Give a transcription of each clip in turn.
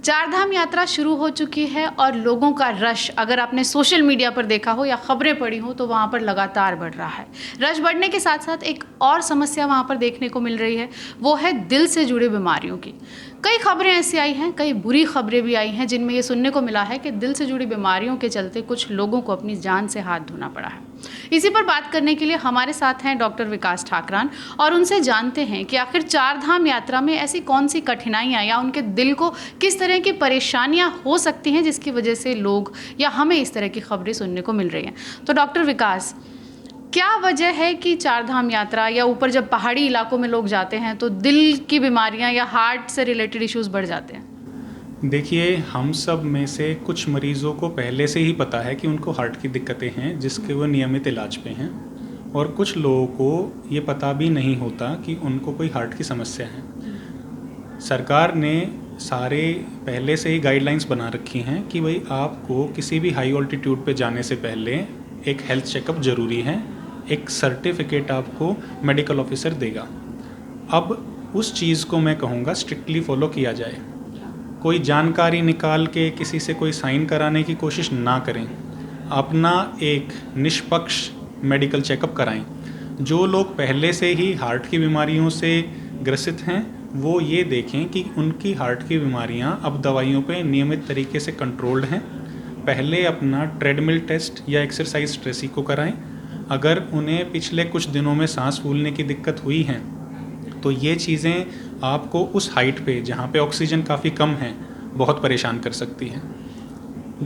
चार धाम यात्रा शुरू हो चुकी है और लोगों का रश अगर आपने सोशल मीडिया पर देखा हो या खबरें पढ़ी हो तो वहाँ पर लगातार बढ़ रहा है। रश बढ़ने के साथ साथ एक और समस्या वहाँ पर देखने को मिल रही है, वो है दिल से जुड़ी बीमारियों की। कई खबरें ऐसी आई हैं, कई बुरी खबरें भी आई हैं जिनमें ये सुनने को मिला है कि दिल से जुड़ी बीमारियों के चलते कुछ लोगों को अपनी जान से हाथ धोना पड़ा है। इसी पर बात करने के लिए हमारे साथ हैं डॉक्टर विकास ठाकरान और उनसे जानते हैं कि आखिर चार धाम यात्रा में ऐसी कौन सी कठिनाइयाँ या उनके दिल को किस तरह की परेशानियाँ हो सकती हैं जिसकी वजह से लोग या हमें इस तरह की खबरें सुनने को मिल रही हैं। तो डॉक्टर विकास, क्या वजह है कि चार धाम यात्रा या ऊपर जब पहाड़ी इलाकों में लोग जाते हैं तो दिल की बीमारियां या हार्ट से रिलेटेड इश्यूज बढ़ जाते हैं? देखिए, हम सब में से कुछ मरीज़ों को पहले से ही पता है कि उनको हार्ट की दिक्कतें हैं जिसके वो नियमित इलाज पे हैं, और कुछ लोगों को ये पता भी नहीं होता कि उनको कोई हार्ट की समस्या है। सरकार ने सारे पहले से ही गाइडलाइंस बना रखी हैं कि भाई आपको किसी भी हाई ऑल्टीट्यूड पे जाने से पहले एक हेल्थ चेकअप ज़रूरी है, एक सर्टिफिकेट आपको मेडिकल ऑफिसर देगा। अब उस चीज़ को मैं कहूँगा स्ट्रिक्टली फॉलो किया जाए। कोई जानकारी निकाल के किसी से कोई साइन कराने की कोशिश ना करें, अपना एक निष्पक्ष मेडिकल चेकअप कराएं। जो लोग पहले से ही हार्ट की बीमारियों से ग्रसित हैं वो ये देखें कि उनकी हार्ट की बीमारियां अब दवाइयों पे नियमित तरीके से कंट्रोल्ड हैं। पहले अपना ट्रेडमिल टेस्ट या एक्सरसाइज स्ट्रेसी को कराएं। अगर उन्हें पिछले कुछ दिनों में सांस फूलने की दिक्कत हुई है तो ये चीज़ें आपको उस हाइट पे जहाँ पे ऑक्सीजन काफ़ी कम है बहुत परेशान कर सकती हैं।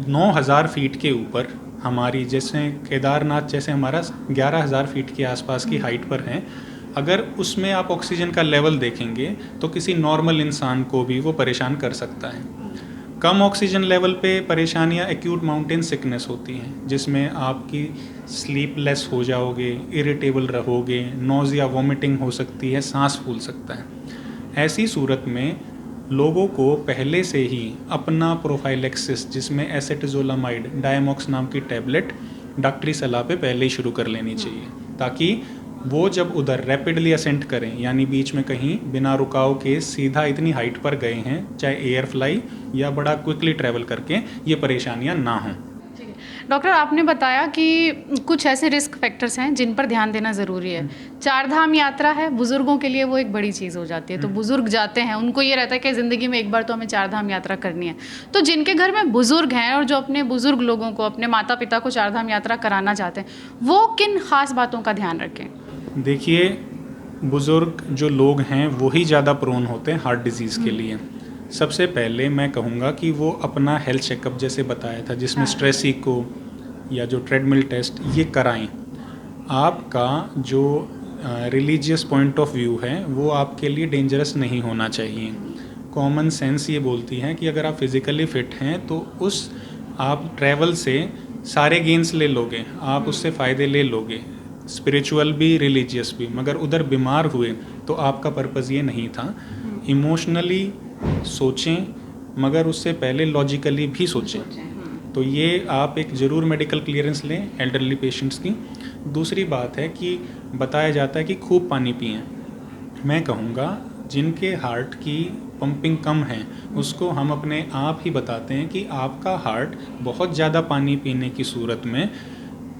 9000 फीट के ऊपर हमारी, जैसे केदारनाथ जैसे हमारा 11000 फीट के आसपास की हाइट पर है, अगर उसमें आप ऑक्सीजन का लेवल देखेंगे तो किसी नॉर्मल इंसान को भी वो परेशान कर सकता है। कम ऑक्सीजन लेवल पे परेशानियाँ एक्यूट माउंटेन सिकनेस होती हैं जिसमें आपकी स्लीपलेस हो जाओगे, इरिटेबल रहोगे, नोज़िया वॉमिटिंग हो सकती है, सांस फूल सकता है। ऐसी सूरत में लोगों को पहले से ही अपना प्रोफाइलेक्सिस जिसमें एसेटोजोलामाइड डायमॉक्स नाम की टैबलेट डॉक्टरी सलाह पे पहले ही शुरू कर लेनी चाहिए, ताकि वो जब उधर रैपिडली असेंट करें, यानी बीच में कहीं बिना रुकाव के सीधा इतनी हाइट पर गए हैं, चाहे एयर फ्लाई या बड़ा क्विकली ट्रैवल करके, ये परेशानियां ना हों। डॉक्टर, आपने बताया कि कुछ ऐसे रिस्क फैक्टर्स हैं जिन पर ध्यान देना ज़रूरी है। चार धाम यात्रा है, बुज़ुर्गों के लिए वो एक बड़ी चीज़ हो जाती है। तो बुज़ुर्ग जाते हैं, उनको ये रहता है कि ज़िंदगी में एक बार तो हमें चार धाम यात्रा करनी है। तो जिनके घर में बुज़ुर्ग हैं और जो अपने बुज़ुर्ग लोगों को, अपने माता पिता को चार धाम यात्रा कराना चाहते हैं, वो किन खास बातों का ध्यान रखें? देखिए, बुज़ुर्ग जो लोग हैं वही ज़्यादा प्रोन होते हैं हार्ट डिजीज़ के लिए। सबसे पहले मैं कहूँगा कि वो अपना हेल्थ चेकअप जैसे बताया था जिसमें स्ट्रेस इको या जो ट्रेडमिल टेस्ट ये कराएं। आपका जो रिलीजियस पॉइंट ऑफ व्यू है वो आपके लिए डेंजरस नहीं होना चाहिए। कॉमन सेंस ये बोलती है कि अगर आप फिज़िकली फ़िट हैं तो उस आप ट्रैवल से सारे गेंस ले लोगे, आप उससे फ़ायदे ले लोगे, स्पिरिचुअल भी रिलीजियस भी। मगर उधर बीमार हुए तो आपका पर्पज़ ये नहीं था। इमोशनली सोचें मगर उससे पहले लॉजिकली भी सोचें। तो ये आप एक ज़रूर मेडिकल क्लियरेंस लें एल्डरली पेशेंट्स की। दूसरी बात है कि बताया जाता है कि खूब पानी पिएं। मैं कहूँगा जिनके हार्ट की पंपिंग कम है उसको हम अपने आप ही बताते हैं कि आपका हार्ट बहुत ज़्यादा पानी पीने की सूरत में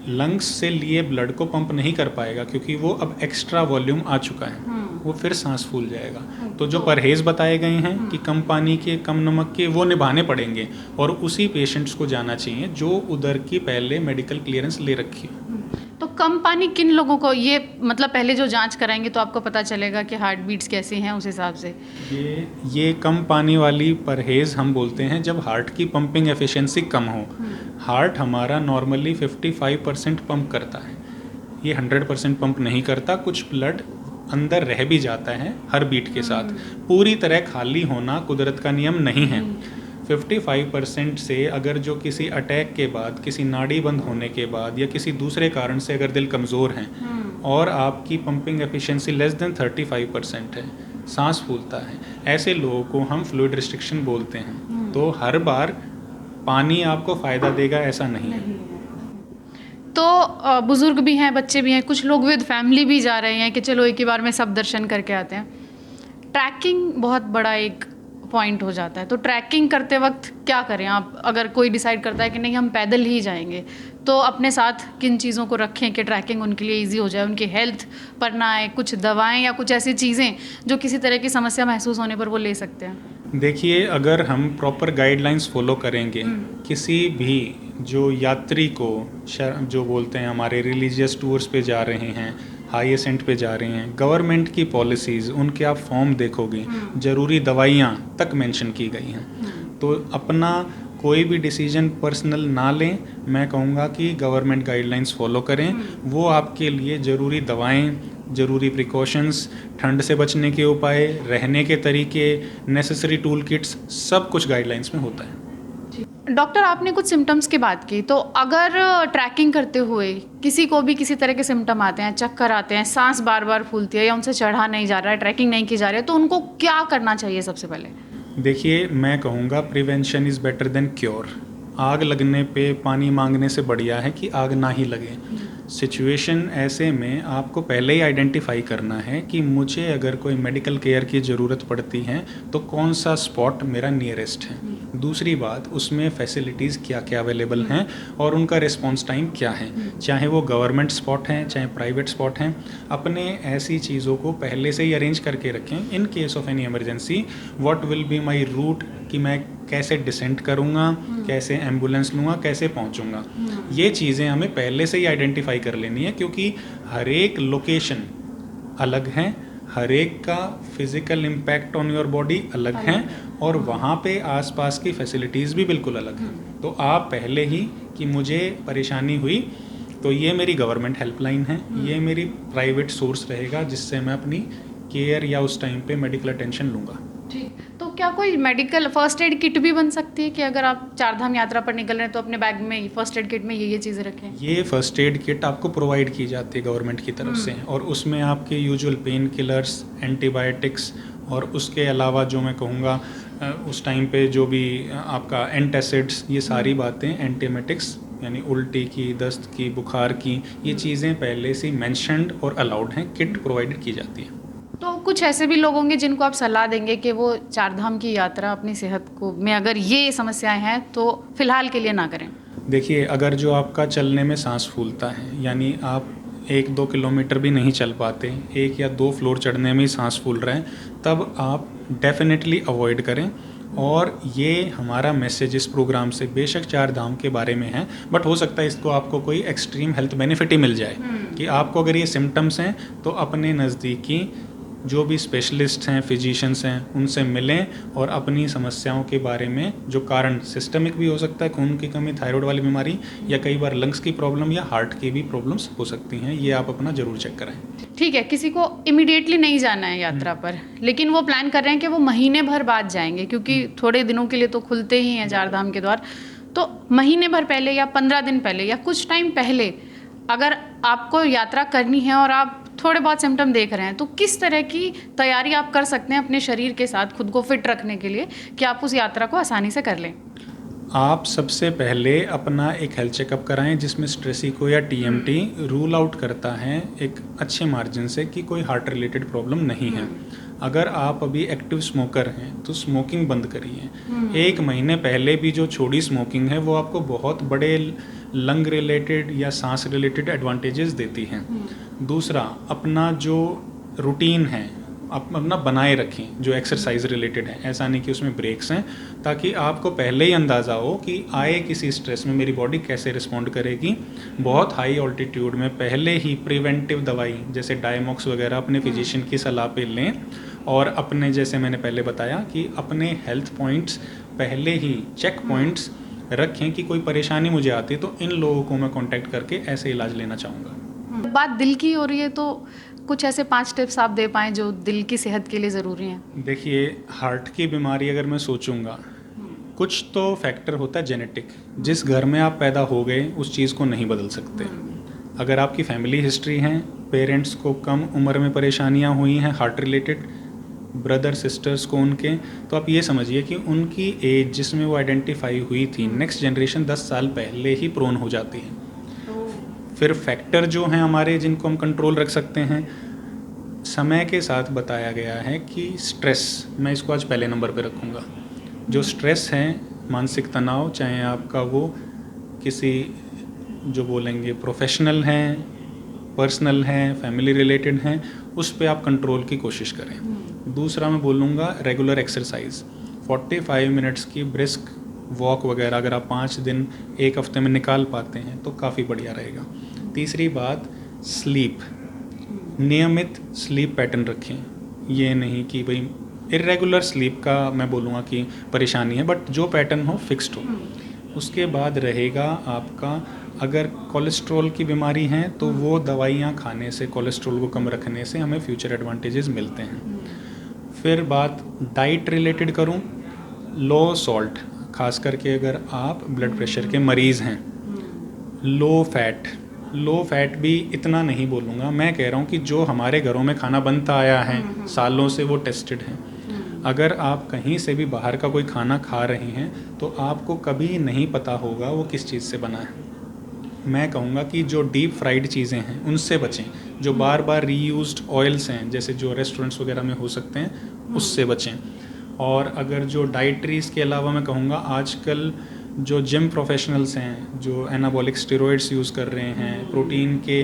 लंग्स से लिए ब्लड को पंप नहीं कर पाएगा, क्योंकि वो अब एक्स्ट्रा वॉल्यूम आ चुका है, वो फिर सांस फूल जाएगा। तो जो परहेज़ बताए गए हैं कि कम पानी के, कम नमक के, वो निभाने पड़ेंगे और उसी पेशेंट्स को जाना चाहिए जो उधर की पहले मेडिकल क्लियरेंस ले रखी है। तो कम पानी किन लोगों को, ये मतलब पहले जो जांच कराएंगे तो आपको पता चलेगा कि हार्ट बीट्स कैसी हैं उस हिसाब से? ये कम पानी वाली परहेज़ हम बोलते हैं जब हार्ट की पंपिंग एफिशिएंसी कम हो। हार्ट हमारा नॉर्मली 55% पंप करता है, ये 100% पंप नहीं करता। कुछ ब्लड अंदर रह भी जाता है हर बीट के साथ। पूरी तरह खाली होना कुदरत का नियम नहीं है। 55% से अगर जो किसी अटैक के बाद, किसी नाड़ी बंद होने के बाद या किसी दूसरे कारण से अगर दिल कमज़ोर है और आपकी पंपिंग एफिशिएंसी लेस देन 35% है, सांस फूलता है, ऐसे लोगों को हम फ्लूइड रिस्ट्रिक्शन बोलते हैं। तो हर बार पानी आपको फ़ायदा देगा ऐसा नहीं है। तो बुज़ुर्ग भी हैं, बच्चे भी हैं, कुछ लोग विद फैमिली भी जा रहे हैं कि चलो एक ही बार में सब दर्शन करके आते हैं। ट्रैकिंग बहुत बड़ा एक पॉइंट हो जाता है। तो ट्रैकिंग करते वक्त क्या करें आप? अगर कोई डिसाइड करता है कि नहीं हम पैदल ही जाएंगे, तो अपने साथ किन चीज़ों को रखें कि ट्रैकिंग उनके लिए ईजी हो जाए, उनकी हेल्थ पर ना आए, कुछ दवाएं या कुछ ऐसी चीज़ें जो किसी तरह की समस्या महसूस होने पर वो ले सकते हैं? देखिए, अगर हम प्रॉपर गाइडलाइंस फॉलो करेंगे, किसी भी जो यात्री को जो बोलते हैं हमारे रिलीजियस टूर्स पे जा रहे हैं, हाई एसेंट पे जा रहे हैं, गवर्नमेंट की पॉलिसीज़ उनके आप फॉर्म देखोगे, ज़रूरी दवाइयाँ तक मेंशन की गई हैं। तो अपना कोई भी डिसीजन पर्सनल ना लें, मैं कहूँगा कि गवर्नमेंट गाइडलाइंस फॉलो करें। वो आपके लिए ज़रूरी दवाएं, ज़रूरी प्रिकॉशंस, ठंड से बचने के उपाय, रहने के तरीके, नेसेसरी टूल किट्स, सब कुछ गाइडलाइंस में होता है। डॉक्टर, आपने कुछ सिम्टम्स की बात की, तो अगर ट्रैकिंग करते हुए किसी को भी किसी तरह के सिम्टम आते हैं, चक्कर आते हैं, सांस बार बार फूलती है या उनसे चढ़ा नहीं जा रहा है, ट्रैकिंग नहीं की जा रही है, तो उनको क्या करना चाहिए सबसे पहले? देखिए, मैं कहूँगा prevention is better than cure. आग लगने पे पानी मांगने से बढ़िया है कि आग ना ही लगे। सिचुएशन ऐसे में आपको पहले ही आइडेंटिफाई करना है कि मुझे अगर कोई मेडिकल केयर की ज़रूरत पड़ती है तो कौन सा स्पॉट मेरा नियरेस्ट है। दूसरी बात, उसमें फैसिलिटीज़ क्या क्या अवेलेबल हैं और उनका रिस्पॉन्स टाइम क्या है, चाहे वो गवर्नमेंट स्पॉट हैं चाहे प्राइवेट स्पॉट हैं। अपने ऐसी चीज़ों को पहले से ही अरेंज करके रखें। In case of any emergency, what will be my route, कि मैं कैसे डिसेंट करूँगा, कैसे एम्बुलेंस लूँगा, कैसे पहुँचूँगा। ये चीज़ें हमें पहले से ही आइडेंटिफाई कर लेनी है, क्योंकि हर एक लोकेशन अलग है, हर एक का physical impact on your body अलग है और वहाँ पे आसपास की फैसिलिटीज़ भी बिल्कुल अलग हैं। तो आप पहले ही कि मुझे परेशानी हुई तो ये मेरी गवर्नमेंट हेल्पलाइन है, ये मेरी प्राइवेट सोर्स रहेगा जिससे मैं अपनी केयर या उस टाइम पे मेडिकल अटेंशन लूँगा। ठीक, तो क्या कोई मेडिकल फर्स्ट एड किट भी बन सकती है कि अगर आप चारधाम यात्रा पर निकल रहे हैं तो अपने बैग में फर्स्ट एड किट में ये चीज़ें रखें? ये फर्स्ट एड किट आपको प्रोवाइड की जाती है गवर्नमेंट की तरफ से, और उसमें आपके यूजुअल पेन किलर्स, एंटीबायोटिक्स और उसके अलावा जो मैं कहूँगा उस टाइम पे जो भी आपका एंटासिड्स, ये सारी बातें, एंटीमेटिक्स यानी उल्टी की, दस्त की, बुखार की, ये चीज़ें पहले से मेंशन्ड और अलाउड हैं, किट प्रोवाइड की जाती है। तो कुछ ऐसे भी लोग होंगे जिनको आप सलाह देंगे कि वो चारधाम की यात्रा अपनी सेहत को में अगर ये समस्याएं हैं तो फिलहाल के लिए ना करें? देखिए, अगर जो आपका चलने में सांस फूलता है, यानी आप 1-2 किलोमीटर भी नहीं चल पाते, 1 या 2 फ्लोर चढ़ने में ही सांस फूल रहे हैं, तब आप डेफिनेटली अवॉइड करें। और ये हमारा मैसेज इस प्रोग्राम से बेशक चारधाम के बारे में है, बट हो सकता है इसको आपको कोई एक्सट्रीम हेल्थ बेनिफिट ही मिल जाए कि आपको अगर ये सिम्टम्स हैं तो अपने नज़दीकी जो भी स्पेशलिस्ट हैं, फिजिशियंस हैं, उनसे मिलें और अपनी समस्याओं के बारे में, जो कारण सिस्टमिक भी हो सकता है, खून की कमी, थायराइड वाली बीमारी, या कई बार लंग्स की प्रॉब्लम या हार्ट की भी प्रॉब्लम्स हो सकती हैं, ये आप अपना ज़रूर चेक कराएं। ठीक है, किसी को इमीडिएटली नहीं जाना है यात्रा पर, लेकिन वो प्लान कर रहे हैं कि वो महीने भर बाद जाएंगे, क्योंकि थोड़े दिनों के लिए तो खुलते ही हैं चारधाम के द्वार। तो महीने भर पहले या 15 दिन पहले या कुछ टाइम पहले अगर आपको यात्रा करनी है और आप थोड़े बहुत सिम्टम देख रहे हैं, तो किस तरह की तैयारी आप कर सकते हैं अपने शरीर के साथ खुद को फिट रखने के लिए कि आप उस यात्रा को आसानी से कर लें? आप सबसे पहले अपना एक हेल्थ चेकअप कराएं, जिसमें स्ट्रेस इको या टीएमटी रूल आउट करता है एक अच्छे मार्जिन से कि कोई हार्ट रिलेटेड प्रॉब्लम नहीं है। अगर आप अभी एक्टिव स्मोकर हैं तो स्मोकिंग बंद करिए। 1 महीने पहले भी जो छोड़ी स्मोकिंग है वो आपको बहुत बड़े लंग रिलेटेड या सांस रिलेटेड एडवांटेजेस देती हैं। दूसरा, अपना जो रूटीन है अपना बनाए रखें, जो एक्सरसाइज रिलेटेड है, ऐसा नहीं कि उसमें ब्रेक्स हैं, ताकि आपको पहले ही अंदाज़ा हो कि आए किसी स्ट्रेस में मेरी बॉडी कैसे रिस्पॉन्ड करेगी। बहुत हाई ऑल्टीट्यूड में पहले ही प्रिवेंटिव दवाई जैसे डायमॉक्स वगैरह अपने फिजिशियन की सलाह पे लें, और अपने जैसे मैंने पहले बताया कि अपने हेल्थ पॉइंट्स पहले ही चेक पॉइंट्स रखें कि कोई परेशानी मुझे आती है तो इन लोगों को मैं कांटेक्ट करके ऐसे इलाज लेना चाहूँगा। बात दिल की हो रही है तो कुछ ऐसे 5 टिप्स आप दे पाएँ जो दिल की सेहत के लिए ज़रूरी हैं? देखिए, हार्ट की बीमारी अगर मैं सोचूंगा, कुछ तो फैक्टर होता है जेनेटिक। जिस घर में आप पैदा हो गए उस चीज़ को नहीं बदल सकते। अगर आपकी फैमिली हिस्ट्री है, पेरेंट्स को कम उम्र में परेशानियां हुई हैं हार्ट रिलेटेड, ब्रदर सिस्टर्स को उनके, तो आप ये समझिए कि उनकी एज जिसमें वो आइडेंटिफाई हुई थी, नेक्स्ट जनरेशन 10 साल पहले ही प्रोन हो जाती है। फिर फैक्टर जो हैं हमारे जिनको हम कंट्रोल रख सकते हैं, समय के साथ बताया गया है कि स्ट्रेस, मैं इसको आज पहले नंबर पे रखूँगा। जो स्ट्रेस है, मानसिक तनाव, चाहे आपका वो किसी जो बोलेंगे प्रोफेशनल हैं, पर्सनल हैं, फैमिली रिलेटेड हैं, उस पे आप कंट्रोल की कोशिश करें। दूसरा मैं बोलूँगा रेगुलर एक्सरसाइज, 45 मिनट्स की ब्रिस्क वॉक वगैरह अगर आप 5 दिन एक हफ्ते में निकाल पाते हैं तो काफ़ी बढ़िया रहेगा। तीसरी बात, स्लीप, नियमित स्लीप पैटर्न रखें। ये नहीं कि भाई इरेगुलर स्लीप का मैं बोलूँगा कि परेशानी है, बट जो पैटर्न हो फिक्स्ड हो। उसके बाद रहेगा आपका, अगर कोलेस्ट्रॉल की बीमारी है तो वो दवाइयाँ खाने से, कोलेस्ट्रॉल को कम रखने से हमें फ्यूचर एडवांटेजेस मिलते हैं। फिर बात डाइट रिलेटेड करूँ, लो सॉल्ट, खास करके अगर आप ब्लड प्रेशर के मरीज़ हैं। लो फैट भी इतना नहीं बोलूँगा, मैं कह रहा हूँ कि जो हमारे घरों में खाना बनता आया है सालों से, वो टेस्टेड है। अगर आप कहीं से भी बाहर का कोई खाना खा रहे हैं तो आपको कभी नहीं पता होगा वो किस चीज़ से बना है। मैं कहूँगा कि जो डीप फ्राइड चीज़ें हैं उनसे बचें, जो बार बार रीयूज्ड ऑयल्स हैं जैसे जो रेस्टोरेंट्स वगैरह में हो सकते हैं, उससे बचें। और अगर जो डाइट्रीज़ के अलावा मैं कहूँगा आजकल जो जिम प्रोफेशनल्स हैं जो एनाबॉलिक स्टेरॉइड्स यूज़ कर रहे हैं, प्रोटीन के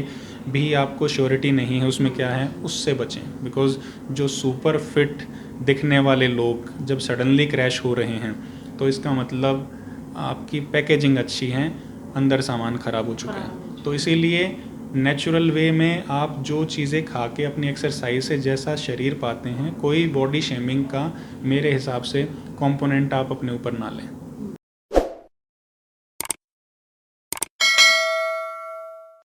भी आपको श्योरिटी नहीं है उसमें क्या है, उससे बचें। बिकॉज़ जो सुपर फिट दिखने वाले लोग जब सडनली क्रैश हो रहे हैं तो इसका मतलब आपकी पैकेजिंग अच्छी है, अंदर सामान ख़राब हो चुका है। तो इसीलिए नेचुरल वे में आप जो चीज़ें खा के अपनी एक्सरसाइज से जैसा शरीर पाते हैं, कोई बॉडी शेमिंग का मेरे हिसाब से कंपोनेंट आप अपने ऊपर ना लें।